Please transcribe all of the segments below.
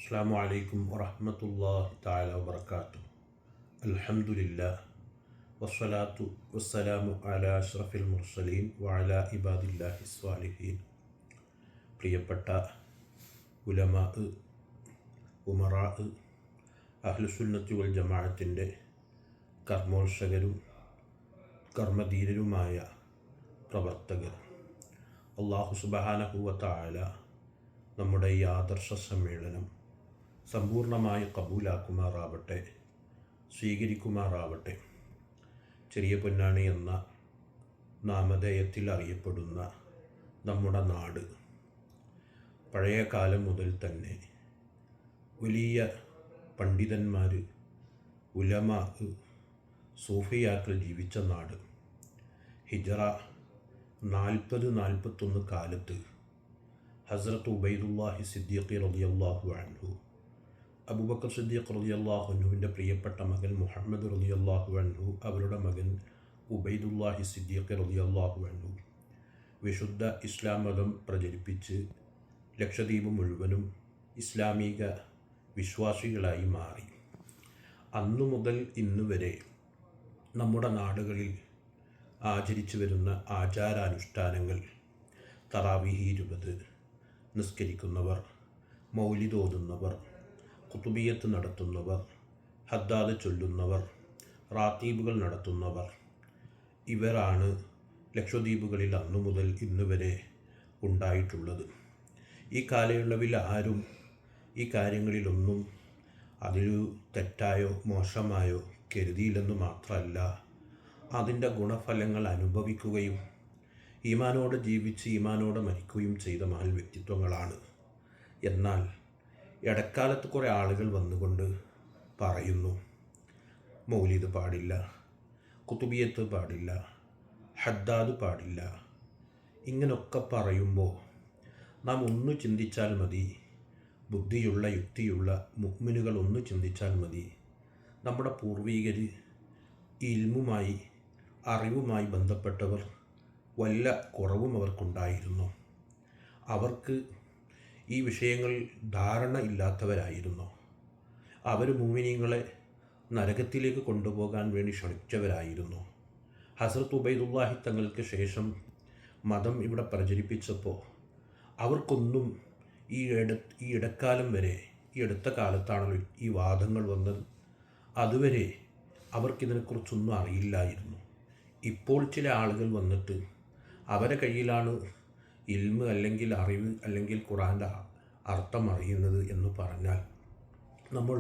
അസ്സലാമു അലൈക്കും വറഹ്മത്തുള്ളാഹി തആല വബറകാതുഹു. അൽഹംദുലില്ലാഹ് വസ്സലാത്തു വസ്സലാമു അലാ അഷ്റഫിൽ മുർസലീൻ വഅലാ ഇബാദില്ലാഹി സ്വാലിഹീൻ. പ്രിയപ്പെട്ട ഉലമാ, ഉമറാ, അഹ്ലുസുന്നത്തി വൽ ജമാഅത്തിൻ്റെ കർമ്മോത്സകരും കർമ്മധീരരുമായ പ്രവർത്തകർ, അല്ലാഹു സുബ്ഹാനഹു വ തആല നമ്മുടെ ഈ ആദർശ സമ്മേളനം സമ്പൂർണ്ണമായി കബൂലാക്കുമാറാവട്ടെ, സ്വീകരിക്കുമാറാവട്ടെ. ചെറിയ പൊന്നാണി എന്ന നാമധേയത്തിൽ അറിയപ്പെടുന്ന നമ്മുടെ നാട് പഴയ കാലം മുതൽ തന്നെ വലിയ പണ്ഡിതന്മാർ, ഉലമാ, സൂഫിയാക്കൾ ജീവിച്ച നാട്. ഹിജറ 40-41 കാലത്ത് ഹസ്രത്ത് ഉബൈദുല്ലാഹി സിദ്ദീഖ് റളിയല്ലാഹു അൻഹു, അബൂബക്കർ സിദ്ദീഖ് റളിയല്ലാഹു അൻഹുവിൻ്റെ പ്രിയപ്പെട്ട മകൻ മുഹമ്മദ് റളിയല്ലാഹു അൻഹു, അവരുടെ മകൻ ഉബൈദുല്ലാഹി സിദ്ദീഖ് റളിയല്ലാഹു അൻഹു വിശുദ്ധ ഇസ്ലാം മതം പ്രചരിപ്പിച്ച് ലക്ഷദ്വീപ് മുഴുവനും ഇസ്ലാമിക വിശ്വാസികളായി മാറി. അന്നു മുതൽ ഇന്നു വരെ നമ്മുടെ നാടുകളിൽ ആചരിച്ചു വരുന്ന ആചാരാനുഷ്ഠാനങ്ങൾ, തറാവീഹ് 20, നിസ്കരിക്കുന്നവർ, മൗലിദ് ഓതുന്നവർ, ഖുതുബിയത്ത് നടത്തുന്നവർ, ഹദ്ദാദ് ചൊല്ലുന്നവർ, റാത്തീബുകൾ നടത്തുന്നവർ, ഇവരാണ് ലക്ഷദ്വീപുകളിൽ അന്നു മുതൽ ഇന്ന് വരെ ഉണ്ടായിട്ടുള്ളത്. ഈ കാലയളവിൽ ആരും ഈ കാര്യങ്ങളിലൊന്നും അതൊരു തെറ്റായോ മോശമായോ കരുതിയില്ലെന്ന് മാത്രമല്ല, അതിൻ്റെ ഗുണഫലങ്ങൾ അനുഭവിക്കുകയും ഈമാനോടെ ജീവിച്ച് ഈമാനോടെ മരിക്കുകയും ചെയ്ത മഹൽ വ്യക്തിത്വങ്ങളാണ്. എന്നാൽ ഇടക്കാലത്ത് കുറേ ആളുകൾ വന്നുകൊണ്ട് പറയുന്നു, മൗലിദ് പാടില്ല, കുതുബിയത്ത് പാടില്ല, ഹദ്ദാദ് പാടില്ല. ഇങ്ങനൊക്കെ പറയുമ്പോൾ നാം ഒന്ന് ചിന്തിച്ചാൽ മതി, ബുദ്ധിയുള്ള യുക്തിയുള്ള മുഅ്മിനുകൾ ഒന്ന് ചിന്തിച്ചാൽ മതി. നമ്മുടെ പൂർവികർ ഇൽമുമായി, അറിവുമായി ബന്ധപ്പെട്ടവർ വല്ല കുറവും അവർക്കുണ്ടായിരുന്നു. അവർക്ക് ഈ വിഷയങ്ങൾ ധാരണ ഇല്ലാത്തവരായിരുന്നു. അവർ മുഅ്മിനീങ്ങളെ നരകത്തിലേക്ക് കൊണ്ടുപോകാൻ വേണ്ടി ശ്രമിച്ചവരായിരുന്നു. ഹസ്രത്ത് ഉബൈദുല്ലാഹി തങ്ങൾക്ക് ശേഷം മതം ഇവിടെ പ്രചരിപ്പിച്ചപ്പോൾ അവർക്കൊന്നും ഈ ഇടക്കാലം വരെ, ഈ അടുത്ത കാലത്താണല്ലോ ഈ വാദങ്ങൾ വന്നത്, അതുവരെ അവർക്കിതിനെക്കുറിച്ചൊന്നും അറിയില്ലായിരുന്നു. ഇപ്പോൾ ചില ആളുകൾ വന്നിട്ട് അവരെ കയ്യിലാണ് ഇൽമ് അല്ലെങ്കിൽ അറിവ് അല്ലെങ്കിൽ ഖുർആൻ്റെ അർത്ഥം അറിയുന്നത് എന്ന് പറഞ്ഞാൽ നമ്മൾ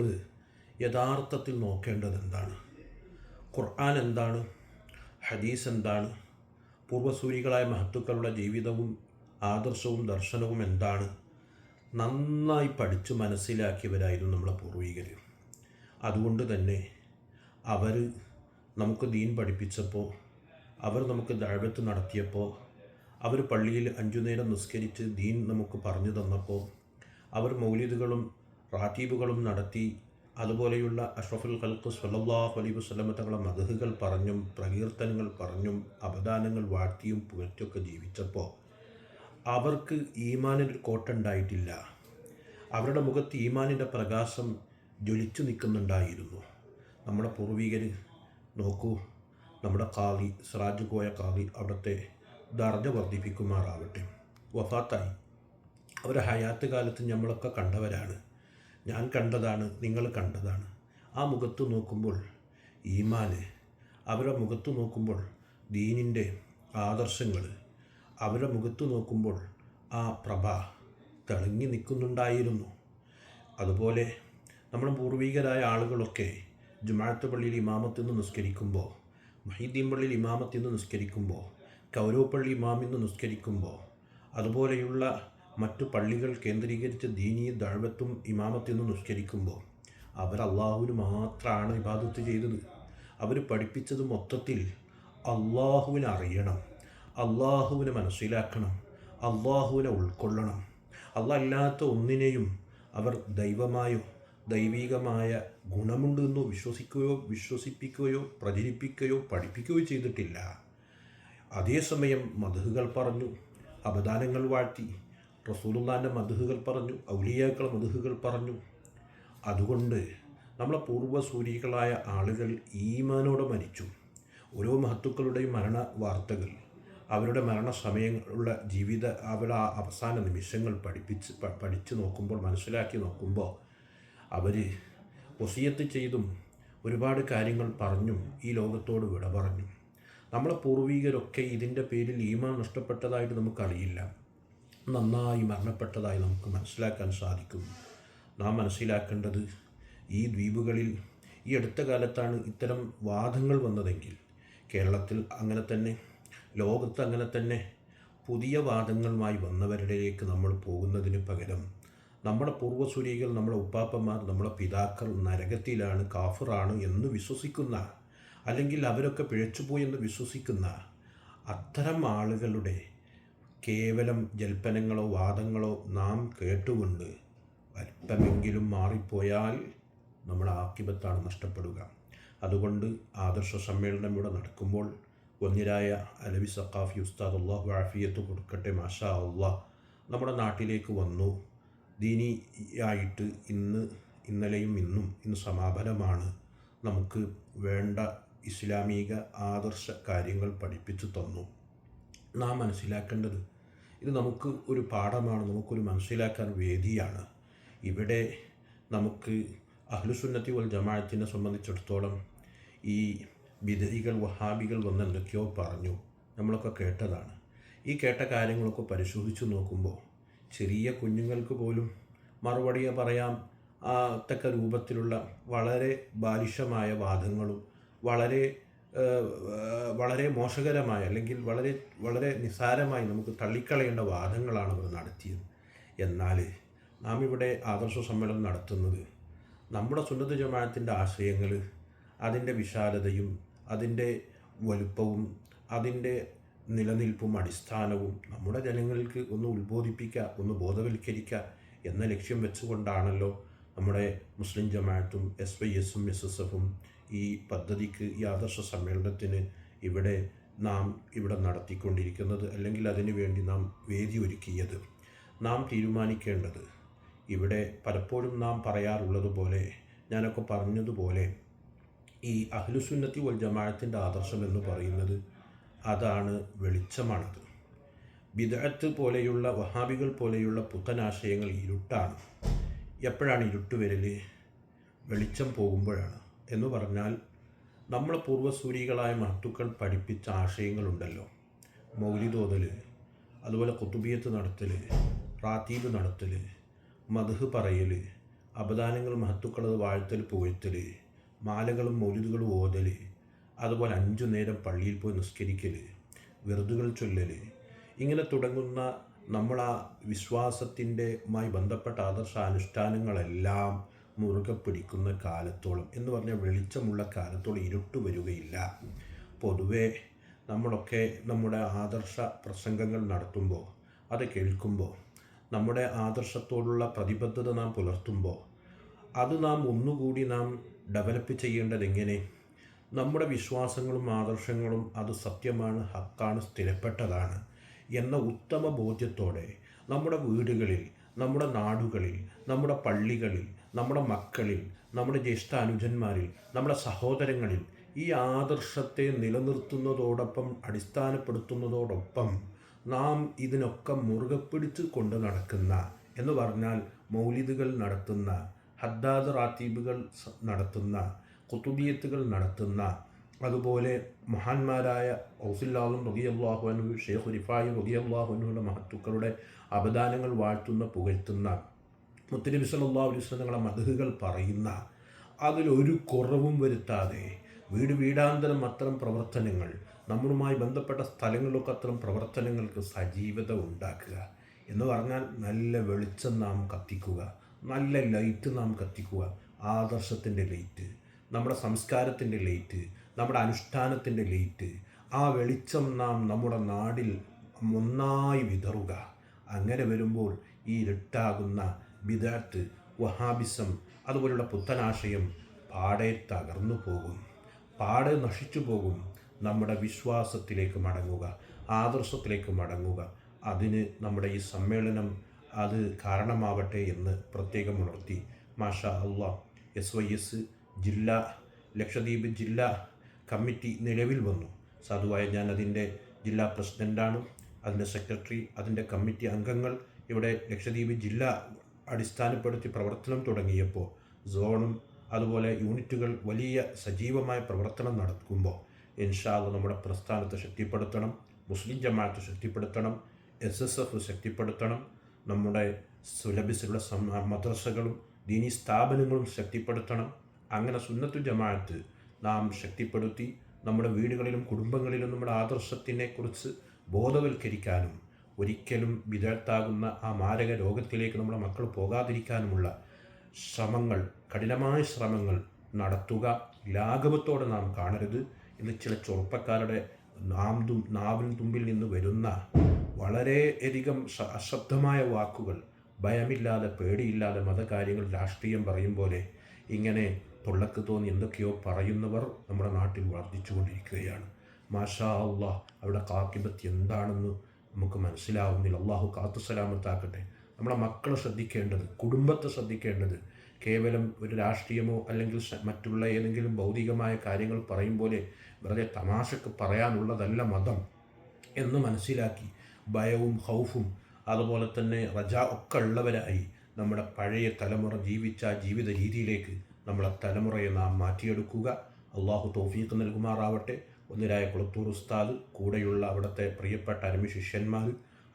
യഥാർത്ഥത്തിൽ നോക്കേണ്ടത് എന്താണ്? ഖുർആൻ എന്താണ്? ഹദീസ് എന്താണ്? പൂർവ്വസൂരികളായ മഹത്തുക്കളുടെ ജീവിതവും ആദർശവും ദർശനവും എന്താണ്? നന്നായി പഠിച്ച് മനസ്സിലാക്കിയവരായിരുന്നു നമ്മളെ പൂർവികർ. അതുകൊണ്ട് തന്നെ അവർ നമുക്ക് ദീൻ പഠിപ്പിച്ചപ്പോൾ, അവർ നമുക്ക് ദഅവത്ത് നടത്തിയപ്പോൾ, അവർ പള്ളിയിൽ 5 നേരം നിസ്കരിച്ച് ദീൻ നമുക്ക് പറഞ്ഞു തന്നപ്പോൾ, അവർ മൗലിദുകളും റാത്തീബുകളും നടത്തി, അതുപോലെയുള്ള അഷ്റഫുൽ ഖൽഖ് സ്വല്ലല്ലാഹു അലൈഹി വസല്ലം തങ്ങളുടെ മദ്ഹുകൾ പറഞ്ഞും പ്രകീർത്തനങ്ങൾ പറഞ്ഞും അപദാനങ്ങൾ വാഴ്ത്തിയും പുകഴ്ത്തിയൊക്കെ ജീവിച്ചപ്പോൾ അവർക്ക് ഈമാനിൻ്റെ ഒരു കോട്ടുണ്ടായിട്ടില്ല. അവരുടെ മുഖത്ത് ഈമാനിൻ്റെ പ്രകാശം ജ്വലിച്ചു നിൽക്കുന്നുണ്ടായിരുന്നു. നമ്മുടെ പൂർവികർ നോക്കൂ, നമ്മുടെ ഖാദി സിറാജ് കോയ ഖാദി, അവിടുത്തെ ദർജ വർദ്ധിപ്പിക്കുമാറാവട്ടെ, വഫാത്തായി. അവരുടെ ഹയാത്ത് കാലത്ത് നമ്മളൊക്കെ കണ്ടവരാണ്, ഞാൻ കണ്ടതാണ്, നിങ്ങൾ കണ്ടതാണ്. ആ മുഖത്ത് നോക്കുമ്പോൾ ഈമാന്, അവരുടെ മുഖത്ത് നോക്കുമ്പോൾ ദീനിൻ്റെ ആദർശങ്ങൾ, അവരുടെ മുഖത്ത് നോക്കുമ്പോൾ ആ പ്രഭ തിളങ്ങി നിൽക്കുന്നുണ്ടായിരുന്നു. അതുപോലെ നമ്മുടെ പൂർവികരായ ആളുകളൊക്കെ ജുമാഅത്ത് പള്ളിയിൽ ഇമാമത്തിൽ നിന്ന് നിസ്കരിക്കുമ്പോൾ, മുഹീദ്ദീൻ പള്ളിയിൽ ഇമാമത്തിൽ നിന്ന് നിസ്കരിക്കുമ്പോൾ, കൗരവപ്പള്ളി ഇമാമിൽ നിന്ന് നിസ്കരിക്കുമ്പോൾ, അതുപോലെയുള്ള മറ്റു പള്ളികൾ കേന്ദ്രീകരിച്ച് ദീനീ ദഅവത്തും ഇമാമത്തിൽ നിന്ന് നിസ്കരിക്കുമ്പോൾ അവർ അള്ളാഹുവിന് മാത്രമാണ് ഇബാദത്ത് ചെയ്തത്. അവർ പഠിപ്പിച്ചത് മൊത്തത്തിൽ അള്ളാഹുവിനെ അറിയണം, അള്ളാഹുവിനെ മനസ്സിലാക്കണം, അള്ളാഹുവിനെ ഉൾക്കൊള്ളണം. അല്ലാത്ത ഒന്നിനെയും അവർ ദൈവമായോ ദൈവികമായ ഗുണമുണ്ടെന്നോ വിശ്വസിപ്പിക്കുകയോ പ്രചരിപ്പിക്കുകയോ പഠിപ്പിക്കുകയോ ചെയ്തിട്ടില്ല. അതേസമയം മദ്ഹുകൾ പറഞ്ഞു, അപദാനങ്ങൾ വാഴ്ത്തി, റസൂലുള്ളാഹിൻ്റെ മദ്ഹുകൾ പറഞ്ഞു, ഔലിയാക്കളെ മദ്ഹുകൾ പറഞ്ഞു. അതുകൊണ്ട് നമ്മളെ പൂർവ്വസൂരികളായ ആളുകൾ ഈമാനോടെ മരിച്ചു. ഓരോ മഹത്തുക്കളുടെയും മരണ വാർത്തകൾ, അവരുടെ മരണസമയങ്ങളുള്ള അവരുടെ ആ അവസാന നിമിഷങ്ങൾ പഠിച്ചു നോക്കുമ്പോൾ, മനസ്സിലാക്കി നോക്കുമ്പോൾ അവർ വസിയത്ത് ചെയ്തും ഒരുപാട് കാര്യങ്ങൾ പറഞ്ഞും ഈ ലോകത്തോട് വിട പറഞ്ഞു. നമ്മളെ പൂർവികരൊക്കെ ഇതിൻ്റെ പേരിൽ ഈമാൻ നഷ്ടപ്പെട്ടതായിട്ട് നമുക്കറിയില്ല, നന്നായി മരണപ്പെട്ടതായി നമുക്ക് മനസ്സിലാക്കാൻ സാധിക്കും. നാം മനസ്സിലാക്കേണ്ടത്, ഈ ദ്വീപുകളിൽ ഈ അടുത്ത കാലത്താണ് ഇത്തരം വാദങ്ങൾ വന്നതെങ്കിൽ കേരളത്തിൽ അങ്ങനെ തന്നെ, ലോകത്ത് അങ്ങനെ തന്നെ പുതിയ വാദങ്ങളുമായി വന്നവരിലേക്ക് നമ്മൾ പോകുന്നതിന് പകരം നമ്മുടെ പൂർവ്വസൂരികൾ, നമ്മുടെ ഉപ്പാപ്പന്മാർ, നമ്മുടെ പിതാക്കൾ നരകത്തിലാണ്, കാഫിറാണ് എന്ന് വിശ്വസിക്കുന്ന, അല്ലെങ്കിൽ അവരൊക്കെ പിഴച്ചുപോയെന്ന് വിശ്വസിക്കുന്ന അത്തരം ആളുകളുടെ കേവലം ജൽപ്പനങ്ങളോ വാദങ്ങളോ നാം കേട്ടുകൊണ്ട് അല്പമെങ്കിലും മാറിപ്പോയാൽ നമ്മുടെ ആക്കിബത്താണ് നഷ്ടപ്പെടുക. അതുകൊണ്ട് ആദർശ സമ്മേളനം ഇവിടെ നടക്കുമ്പോൾ വന്യരായ അലവി സഖാഫി ഉസ്താദ്, അല്ലാഹു ആഫിയത്ത് കൊടുക്കട്ടെ, മാഷാ അല്ലാഹ്, നമ്മുടെ നാട്ടിലേക്ക് വന്നു. ദീനിയായിട്ട് ഇന്നലെയും ഇന്ന് സമാപനമാണ്. നമുക്ക് വേണ്ട ഇസ്ലാമിക ആദർശ കാര്യങ്ങൾ പഠിപ്പിച്ചു തന്നു. നാം മനസ്സിലാക്കേണ്ടത്, ഇത് നമുക്ക് ഒരു പാഠമാണ്, നമുക്കൊരു മനസ്സിലാക്കാൻ വേദിയാണ്. ഇവിടെ നമുക്ക് അഹ്ലുസുന്നത്തി വൽ ജമാഅത്തിനെ സംബന്ധിച്ചിടത്തോളം ഈ ബിദഈകൾ, വഹാബികൾ വന്ന് എന്തൊക്കെയോ പറഞ്ഞു, നമ്മളൊക്കെ കേട്ടതാണ്. ഈ കേട്ട കാര്യങ്ങളൊക്കെ പരിശോധിച്ച് നോക്കുമ്പോൾ ചെറിയ കുഞ്ഞുങ്ങൾക്ക് പോലും മറുപടി പറയാം തക്ക രൂപത്തിലുള്ള വളരെ ബാലിശമായ വാദങ്ങളും വളരെ മോശകരമായ, അല്ലെങ്കിൽ വളരെ നിസ്സാരമായി നമുക്ക് തള്ളിക്കളയേണ്ട വാദങ്ങളാണ് അവർ നടത്തിയത്. എന്നാൽ നാം ഇവിടെ ആദർശ സമ്മേളനം നടത്തുന്നത് നമ്മുടെ സുന്നത്ത് ജമാഅത്തിൻ്റെ ആശയങ്ങൾ, അതിൻ്റെ വിശാലതയും അതിൻ്റെ വലുപ്പവും അതിൻ്റെ നിലനിൽപ്പും അടിസ്ഥാനവും നമ്മുടെ ജനങ്ങൾക്ക് ഒന്ന് ഉത്ബോധിപ്പിക്കുക, ഒന്ന് ബോധവൽക്കരിക്കുക എന്ന ലക്ഷ്യം വെച്ചുകൊണ്ടാണല്ലോ നമ്മുടെ മുസ്ലിം ജമാഅത്തും SYSും SSFും ഈ പദ്ധതിക്ക്, ഈ ആദർശ സമ്മേളനത്തിന് ഇവിടെ നടത്തിക്കൊണ്ടിരിക്കുന്നത്, അല്ലെങ്കിൽ അതിനു വേണ്ടി നാം വേദി ഒരുക്കിയത്. നാം തീരുമാനിക്കേണ്ടത്, ഇവിടെ പലപ്പോഴും നാം പറയാറുള്ളത് പോലെ, ഞാനൊക്കെ പറഞ്ഞതുപോലെ, ഈ അഹ്ലുസുന്നത്തി വൽ ജമാഅത്തിൻ്റെ ആദർശം എന്ന് പറയുന്നത് അതാണ്, വെളിച്ചമാണത്. ബിദ്അത്ത് പോലെയുള്ള, വഹാബികൾ പോലെയുള്ള പുത്തനാശയങ്ങൾ ഇരുട്ടാണ്. എപ്പോഴാണ് ഇരുട്ട് വരൽ? വെളിച്ചം പോകുമ്പോഴാണ്. എന്ന് പറഞ്ഞാൽ നമ്മളെ പൂർവ്വസൂരികളായ മഹത്തുക്കൾ പഠിപ്പിച്ച ആശയങ്ങളുണ്ടല്ലോ, മൗലിദോതൽ, അതുപോലെ ഖുതുബിയത്ത് നടത്തൽ, റാത്തീബ് നടത്തൽ, മദ്ഹ് പറയൽ, അപദാനങ്ങൾ മഹത്തുക്കളത് വാഴ്ത്തൽ, പുകഴ്ത്തൽ, മാലകളും മൗലിദുകളും ഓതൽ, അതുപോലെ 5 നേരം പള്ളിയിൽ പോയി നിസ്കരിക്കൽ, വെറുതുകൾ ചൊല്ലൽ, ഇങ്ങനെ തുടങ്ങുന്ന നമ്മളാ വിശ്വാസത്തിൻ്റെമായി ബന്ധപ്പെട്ട ആദർശാനുഷ്ഠാനങ്ങളെല്ലാം മുറുകെ പിടിക്കുന്ന കാലത്തോളം, എന്ന് പറഞ്ഞാൽ വെളിച്ചമുള്ള കാലത്തോളം ഇരുട്ട് വരികയില്ല. പൊതുവെ നമ്മളൊക്കെ നമ്മുടെ ആദർശ പ്രസംഗങ്ങൾ നടത്തുമ്പോൾ, അത് കേൾക്കുമ്പോൾ, നമ്മുടെ ആദർശത്തോടുള്ള പ്രതിബദ്ധത നാം പുലർത്തുമ്പോൾ, അത് നാം ഒന്നുകൂടി ഡെവലപ്പ് ചെയ്യേണ്ടത് എങ്ങനെ? നമ്മുടെ വിശ്വാസങ്ങളും ആദർശങ്ങളും അത് സത്യമാണ്, ഹക്കാണ്, സ്ഥിരപ്പെട്ടതാണ് എന്ന ഉത്തമ ബോധ്യത്തോടെ നമ്മുടെ വീടുകളിൽ, നമ്മുടെ നാടുകളിൽ, നമ്മുടെ പള്ളികളിൽ, നമ്മുടെ മക്കളിൽ, നമ്മുടെ ജ്യേഷ്ഠാനുജന്മാരിൽ, നമ്മുടെ സഹോദരങ്ങളിൽ ഈ ആദർശത്തെ നിലനിർത്തുന്നതോടൊപ്പം, അടിസ്ഥാനപ്പെടുത്തുന്നതോടൊപ്പം നാം ഇതിനൊക്കെ മുറുകെ പിടിച്ച് കൊണ്ട് നടക്കുന്ന, എന്ന് പറഞ്ഞാൽ മൗലിദുകൾ നടത്തുന്ന, ഹദ്ദാദ് റാത്തീബുകൾ നടത്തുന്ന, ഖുതുബിയത്തുകൾ നടത്തുന്ന, അതുപോലെ മഹാന്മാരായ ഔസുൽ-ആലം റളിയല്ലാഹു അൻഹു, ഷെയ്ഖ് റിഫായി റളിയല്ലാഹു അൻഹുയുടെ മഹത്തുക്കളുടെ അപദാനങ്ങൾ വാഴ്ത്തുന്ന, പുകഴ്ത്തുന്ന, മുത്തുനബി സല്ലല്ലാഹു അലൈഹി വസല്ലം തങ്ങളുടെ മദ്ഹുകൾ പറയുന്ന, അതിലൊരു കുറവും വരുത്താതെ വീടാന്തരം അത്തരം പ്രവർത്തനങ്ങൾ, നമ്മളുമായി ബന്ധപ്പെട്ട സ്ഥലങ്ങളിലൊക്കെ അത്തരം പ്രവർത്തനങ്ങൾക്ക് സജീവത ഉണ്ടാക്കുക. എന്ന് പറഞ്ഞാൽ നല്ല വെളിച്ചം നാം കത്തിക്കുക, നല്ല ലൈറ്റ് നാം കത്തിക്കുക, ആദർശത്തിൻ്റെ ലൈറ്റ്, നമ്മുടെ സംസ്കാരത്തിൻ്റെ ലൈറ്റ്, നമ്മുടെ അനുഷ്ഠാനത്തിൻ്റെ ലൈറ്റ്, ആ വെളിച്ചം നാം നമ്മുടെ നാടിൽ ഒന്നായി വിതറുക. അങ്ങനെ വരുമ്പോൾ ഈ ഇരുട്ടാകുന്ന ബിദ്അത്ത്, വഹാബിസം, അതുപോലുള്ള പുത്തനാശയം പാടെ തകർന്നു പോകും, പാടെ നശിച്ചു പോകും. നമ്മുടെ വിശ്വാസത്തിലേക്ക് മടങ്ങുക, ആദർശത്തിലേക്ക് മടങ്ങുക. അതിന് നമ്മുടെ ഈ സമ്മേളനം അത് കാരണമാവട്ടെ എന്ന് പ്രത്യേകം ഉണർത്തി. മാഷാ അള്ളാഹ്, SYS ജില്ലാ ലക്ഷദ്വീപ് ജില്ലാ കമ്മിറ്റി നിലവിൽ വന്നു. സാധുവായ ഞാൻ അതിൻ്റെ ജില്ലാ പ്രസിഡൻ്റാണ്, അതിൻ്റെ സെക്രട്ടറി, അതിൻ്റെ കമ്മിറ്റി അംഗങ്ങൾ ഇവിടെ ലക്ഷദ്വീപ് ജില്ല അടിസ്ഥാനപ്പെടുത്തി പ്രവർത്തനം തുടങ്ങിയപ്പോൾ സോണും അതുപോലെ യൂണിറ്റുകൾ വലിയ സജീവമായ പ്രവർത്തനം നടക്കുമ്പോൾ ഇൻഷാ അല്ലാഹ് നമ്മുടെ പ്രസ്ഥാനത്തെ ശക്തിപ്പെടുത്തണം, മുസ്ലിം ജമാഅത്ത് ശക്തിപ്പെടുത്തണം, SSF ശക്തിപ്പെടുത്തണം, നമ്മുടെ സുലഭിസിലുള്ള മദ്രസകളും ദീനീ സ്ഥാപനങ്ങളും ശക്തിപ്പെടുത്തണം. അങ്ങനെ സുന്നത്തു ജമാഅത്ത് നാം ശക്തിപ്പെടുത്തി നമ്മുടെ വീടുകളിലും കുടുംബങ്ങളിലും നമ്മുടെ ആദർശത്തിനെ കുറിച്ച് ബോധവൽക്കരിക്കാനും ഒരിക്കലും വിദഗ്ധാകുന്ന ആ മാരക രോഗത്തിലേക്ക് നമ്മുടെ മക്കൾ പോകാതിരിക്കാനുമുള്ള ശ്രമങ്ങൾ, കഠിനമായ ശ്രമങ്ങൾ നടത്തുക. ലാഘവത്തോടെ നാം കാണരുത്. ഇന്ന് ചില ചെറുപ്പക്കാരുടെ നാവിൻ തുമ്പിൽ നിന്ന് വരുന്ന വളരെയധികം അശബ്ദമായ വാക്കുകൾ, ഭയമില്ലാതെ പേടിയില്ലാതെ മതകാര്യങ്ങൾ രാഷ്ട്രീയം പറയും പോലെ ഇങ്ങനെ തൊള്ളക്ക് തോന്നി എന്തൊക്കെയോ പറയുന്നവർ നമ്മുടെ നാട്ടിൽ വർദ്ധിച്ചു കൊണ്ടിരിക്കുകയാണ്. മാഷാ അള്ളാഹ്, അവിടെ കാക്കിബത്ത് എന്താണെന്ന് നമുക്ക് മനസ്സിലാവുന്നില്ല. അള്ളാഹു കാത്തു സലാമത്താക്കട്ടെ. നമ്മളെ മക്കളെ ശ്രദ്ധിക്കേണ്ടത്, കുടുംബത്തെ ശ്രദ്ധിക്കേണ്ടത് കേവലം ഒരു രാഷ്ട്രീയമോ അല്ലെങ്കിൽ മറ്റുള്ള ഏതെങ്കിലും ഭൗതികമായ കാര്യങ്ങൾ പറയും പോലെ വെറുതെ തമാശക്ക് പറയാനുള്ളതല്ല മതം എന്ന് മനസ്സിലാക്കി ഭയവും ഹൗഫും അതുപോലെ തന്നെ റജാ ഒക്കെ ഉള്ളവരായി നമ്മുടെ പഴയ തലമുറ ജീവിച്ച ജീവിത രീതിയിലേക്ക് നമ്മളെ തലമുറയെ നാം മാറ്റിയെടുക്കുക. അള്ളാഹു തൗഫീഖ് നൽകുമാറാവട്ടെ. ഒന്നിരായ കുളത്തൂർ ഉസ്താദ്, കൂടെയുള്ള അവിടുത്തെ പ്രിയപ്പെട്ട അരുമി ശിഷ്യന്മാർ,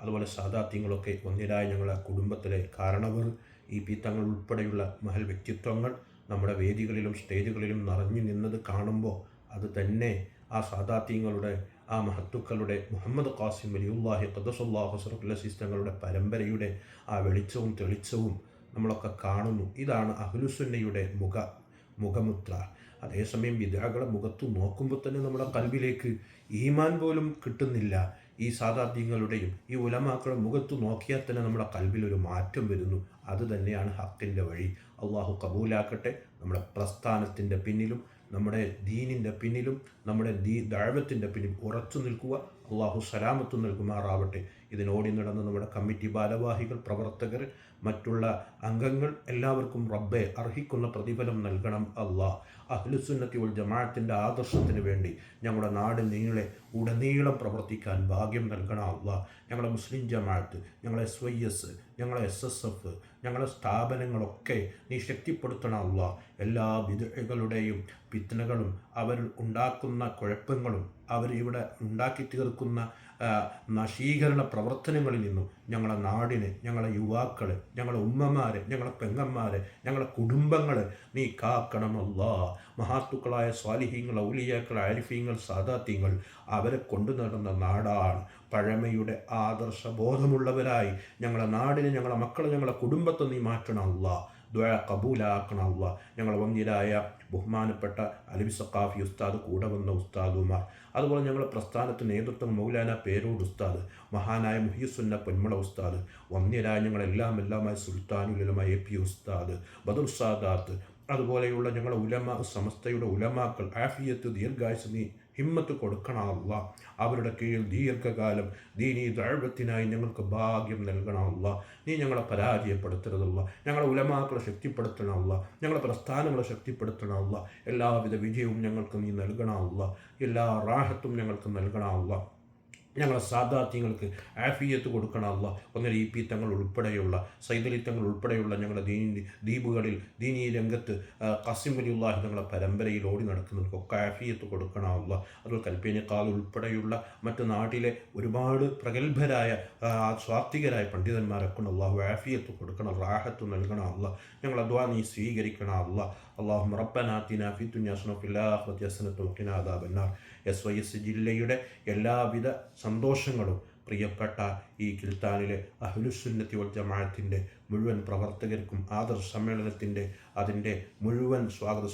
അതുപോലെ സാദാത്യങ്ങളൊക്കെ ഒന്നിരായ ഞങ്ങളെ കുടുംബത്തിലെ കാരണവർ, ഈ പീത്തങ്ങൾ ഉൾപ്പെടെയുള്ള മഹൽ വ്യക്തിത്വങ്ങൾ നമ്മുടെ വേദികളിലും സ്റ്റേജുകളിലും നിറഞ്ഞു നിന്നത് കാണുമ്പോൾ അത് തന്നെ ആ സാദാത്യങ്ങളുടെ, ആ മഹത്തുക്കളുടെ മുഹമ്മദ് ഖാസിം വലിയുല്ലാഹി ഖദ്ദസുല്ലാഹു ഹസ്റത്തുൽ അസീസ് തങ്ങളുടെ പരമ്പരയുടെ ആ വെളിച്ചവും തെളിച്ചവും നമ്മളൊക്കെ കാണുന്നു. ഇതാണ് അഹ്ലുസുന്നയുടെ മുഖമുദ്ര. അതേസമയം വിദ്യാകളെ മുഖത്ത് നോക്കുമ്പോൾ തന്നെ നമ്മുടെ കൽബിലേക്ക് ഈമാൻ പോലും കിട്ടുന്നില്ല. ഈ സാദാത്യങ്ങളുടെയും ഈ ഉലമാക്കളുടെ മുഖത്ത് നോക്കിയാൽ തന്നെ നമ്മുടെ കൽബിലൊരു മാറ്റം വരുന്നു. അത് തന്നെയാണ് ഹക്കിൻ്റെ വഴി. അള്ളാഹു കബൂലാക്കട്ടെ. നമ്മുടെ പ്രസ്ഥാനത്തിൻ്റെ പിന്നിലും നമ്മുടെ ദീനിൻ്റെ പിന്നിലും നമ്മുടെ ദഅവത്തിൻ്റെ പിന്നിലും ഉറച്ചു നിൽക്കുക. അള്ളാഹു സലാമത്ത് നൽകുമാറാവട്ടെ. ഇതിനോടി നടന്ന നമ്മുടെ കമ്മിറ്റി ഭാരവാഹികൾ, പ്രവർത്തകർ, മറ്റുള്ള അംഗങ്ങൾ എല്ലാവർക്കും റബ്ബെ അർഹിക്കുന്ന പ്രതിഫലം നൽകണം അള്ളാഹ്. അഹ്ലുസുന്നത്തി വൽ ജമാഅത്തിൻ്റെ ആദർശത്തിന് വേണ്ടി ഞങ്ങളുടെ നാട് ഉടനീളം പ്രവർത്തിക്കാൻ ഭാഗ്യം നൽകണം അള്ളാഹ്. ഞങ്ങളുടെ മുസ്ലിം ജമാഅത്ത്, ഞങ്ങളെ SYS, ഞങ്ങളെ SSF, ഞങ്ങളുടെ സ്ഥാപനങ്ങളൊക്കെ നീ ശക്തിപ്പെടുത്തണം അള്ളാഹ്. എല്ലാ വിദ്അകളുടെയും ഫിത്നകളും അവർ ഉണ്ടാക്കുന്ന കുഴപ്പങ്ങളും അവർ ഇവിടെ ഉണ്ടാക്കി തീർക്കുന്ന നശീകരണ പ്രവർത്തനങ്ങളിൽ നിന്നും ഞങ്ങളുടെ നാടിനെ, ഞങ്ങളെ യുവാക്കളെ, ഞങ്ങളെ ഉമ്മമാരെ, ഞങ്ങളെ പെങ്ങന്മാരെ, ഞങ്ങളെ കുടുംബങ്ങളെ നീ കാക്കണമല്ലാ. മഹാത്തുക്കളായ സ്വാലിഹീങ്ങൾ, ഔലിയാക്കൾ, ആരിഫീങ്ങൾ, സാദാത്യങ്ങൾ അവരെ കൊണ്ടു നടന്ന നാടാണ്. പഴമയുടെ ആദർശബോധമുള്ളവരായി ഞങ്ങളെ നാടിനെ, ഞങ്ങളെ മക്കളെ, ഞങ്ങളെ കുടുംബത്തെ നീ മാറ്റണം അല്ലാ. ദുആ കബൂലാക്കണം അല്ലാ. ഞങ്ങളെ വന്യരായ ബഹുമാനപ്പെട്ട അലവി സഖാഫി ഉസ്താദ്, കൂടെ വന്ന ഉസ്താദുമാർ, അതുപോലെ ഞങ്ങളുടെ പ്രസ്ഥാനത്തിന് നേതൃത്വം മൗലാന പേരോട് ഉസ്താദ്, മഹാനായ മുഹിയുസുന്ന പൊന്മുള ഉസ്താദ്, വന്യരായ ഞങ്ങളെല്ലാമായ സുൽത്താനുൽ ഉലമ AP ഉസ്താദ്, ബദർ സാദാത്ത്, അതുപോലെയുള്ള ഞങ്ങളുടെ സമസ്തയുടെ ഉലമാക്കൾ ആഫിയത്ത്, ദീർഘായുസ് നീ ഹിമ്മത്ത് കൊടുക്കണം അല്ലാ. അവരുടെ കീഴിൽ ദീർഘകാലം ദീനീ ദഅവത്തിനായി ഞങ്ങൾക്ക് ഭാഗ്യം നൽകണം അല്ലാ. നീ ഞങ്ങളെ പരാജയപ്പെടുത്തരുതല്ല. ഞങ്ങളെ ഉലമാക്കളെ ശക്തിപ്പെടുത്തണം അല്ലാ. ഞങ്ങളെ പ്രസ്ഥാനങ്ങളെ ശക്തിപ്പെടുത്തണം അല്ലാ. എല്ലാവിധ വിജയവും ഞങ്ങൾക്ക് നീ നൽകണം അല്ലാ. എല്ലാ റാഹത്തും ഞങ്ങൾക്ക് നൽകണം അല്ലാ. ഞങ്ങളെ സാദാത്യങ്ങൾക്ക് ആഫിയത്ത് കൊടുക്കണം അല്ലാ. ഒന്നര EP തങ്ങൾ ഉൾപ്പെടെയുള്ള സൈദലിത്തങ്ങൾ ഉൾപ്പെടെയുള്ള ഞങ്ങളുടെ ദ്വീപുകളിൽ ദീനീ രംഗത്ത് ഖാസിം വലിയുല്ലാഹി തങ്ങളെ പരമ്പരയിൽ ഓടി നടക്കുന്നവർക്കൊക്കെ ആഫിയത്ത് കൊടുക്കണം അല്ലാ. അതുപോലെ കൽപ്പേനിക്കാൽ ഉൾപ്പെടെയുള്ള മറ്റ് നാട്ടിലെ ഒരുപാട് പ്രഗത്ഭരായ സ്വാത്വികരായ പണ്ഡിതന്മാരൊക്കെ അല്ലാഹു ആഫിയത്ത് കൊടുക്കണം, റാഹത്ത് നൽകണം അല്ലാ. ഞങ്ങളെ ദുആ നീ സ്വീകരിക്കണം അല്ലാ. അല്ലാഹുമ്മ റബ്ബനാ ആതിനാ ഫിദ്ദുനിയ ഹസനത്തും വഫിൽ ആഖിറതി ഹസനത്തും വഖിനാ അദാബന്നാർ. SYS ജില്ലയുടെ എല്ലാവിധ സന്തോഷങ്ങളും പ്രിയപ്പെട്ട ഈ കിൽത്താനിലെ അഹ്ലുസുന്നത്തി വൽ ജമാഅത്തിൻ്റെ മുഴുവൻ പ്രവർത്തകർക്കും ആദർശ സമ്മേളനത്തിൻ്റെ അതിൻ്റെ മുഴുവൻ സ്വാഗത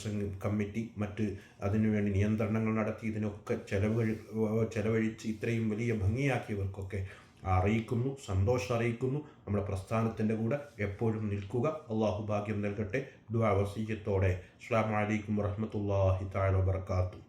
കമ്മിറ്റി, മറ്റ് അതിനുവേണ്ടി നിയന്ത്രണങ്ങൾ നടത്തി ഇതിനൊക്കെ ചെലവഴിച്ച് ഇത്രയും വലിയ ഭംഗിയാക്കിയവർക്കൊക്കെ അറിയിക്കുന്നു, സന്തോഷം അറിയിക്കുന്നു. നമ്മുടെ പ്രസ്ഥാനത്തിൻ്റെ കൂടെ എപ്പോഴും നിൽക്കുക. അള്ളാഹു ഭാഗ്യം നൽകട്ടെ. ദുആ വസിയ്യത്തോടെ അസ്സലാമു അലൈക്കും വറഹ്മത്തുള്ളാഹി തആല വബറകാതുഹു.